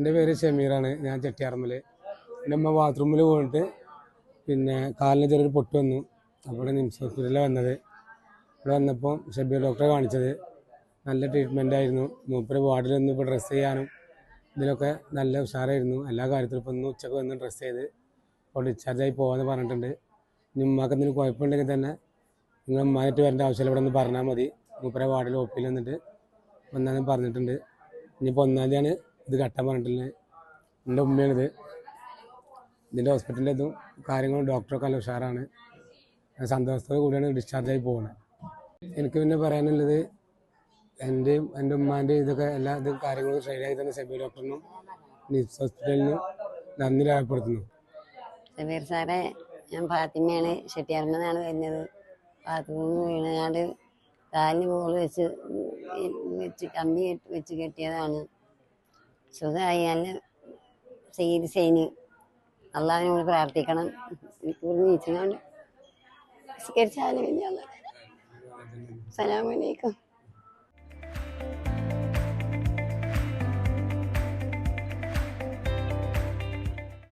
എൻ്റെ പേര് ഷമീറാണ്. ഞാൻ ചെട്ടിയാർമ്മൽ. എൻ്റെ അമ്മ ബാത്റൂമിൽ പോയിട്ട് പിന്നെ കാലിന് ചെറിയൊരു പൊട്ട് വന്നു. അപ്പോൾ നിംസ് ഹോസ്പിറ്റലിലാണ് വന്നത്. ഇവിടെ വന്നപ്പോൾ ഷബീർ ഡോക്ടറെ കാണിച്ചത്. നല്ല ട്രീറ്റ്മെൻ്റ് ആയിരുന്നു. മൂപ്പര് വാർഡിലൊന്നും ഇപ്പോൾ ഡ്രസ്സ് ചെയ്യാനും ഇതിലൊക്കെ നല്ല ഉഷാറായിരുന്നു. എല്ലാ കാര്യത്തിലും ഇപ്പോൾ ഇന്ന് ഉച്ചക്ക് വന്ന് ഡ്രസ്സ് ചെയ്ത് ഇപ്പോൾ ഡിസ്ചാർജായി പോകാമെന്ന് പറഞ്ഞിട്ടുണ്ട്. ഇനി ഉമ്മാക്ക് എന്തെങ്കിലും കുഴപ്പമുണ്ടെങ്കിൽ തന്നെ നിങ്ങൾ ഉമ്മാനായിട്ട് വരേണ്ട ആവശ്യമില്ല, ഇവിടെ ഒന്ന് പറഞ്ഞാൽ മതി. മൂപ്പരെ വാർഡിൽ ഒപ്പിൽ വന്നിട്ട് ഒന്നാന്ന് പറഞ്ഞിട്ടുണ്ട്. ഇനിയിപ്പോൾ 1-ാം തീയതിയാണ് ഇത് കെട്ടാൻ പറഞ്ഞിട്ടുള്ളത്. എൻ്റെ ഉമ്മയാണിത്. ഇതിൻ്റെ ഹോസ്പിറ്റലിൻ്റെ ഇതും കാര്യങ്ങളും ഡോക്ടറൊക്കെ നല്ല ഉഷാറാണ്. സന്തോഷത്തോടു കൂടിയാണ് ഡിസ്ചാർജായി പോകുന്നത്. എനിക്ക് പിന്നെ പറയാനുള്ളത് എൻ്റെ ഉമ്മാൻ്റെ ഇതൊക്കെ എല്ലാ ഇതും കാര്യങ്ങളും ശരിയായി തന്നെ ഷബീർ ഡോക്ടറിനും നിംസ് ഹോസ്പിറ്റലിനും നന്ദി രേഖപ്പെടുത്തുന്നു. ഷബീർ സാറേ, ഞാൻ ഫാത്തിമയാണ്. ചെട്ടിയാർമ്മന്നാണ് വരുന്നത്. ബാത്റൂമിൽ വീണാണ്ട് കാലിന് ബോൾ വെച്ച് കമ്പി വെച്ച് കെട്ടിയതാണ്. സുഖമായി, നല്ല ചികിത്സയിന് അള്ളാഹിനോട് പ്രാർത്ഥിക്കണം. എനിക്ക് നീച്ചുകൊണ്ട് നിസ്കരിച്ചാലും വലിയ. അസ്സലാമു അലൈക്കും.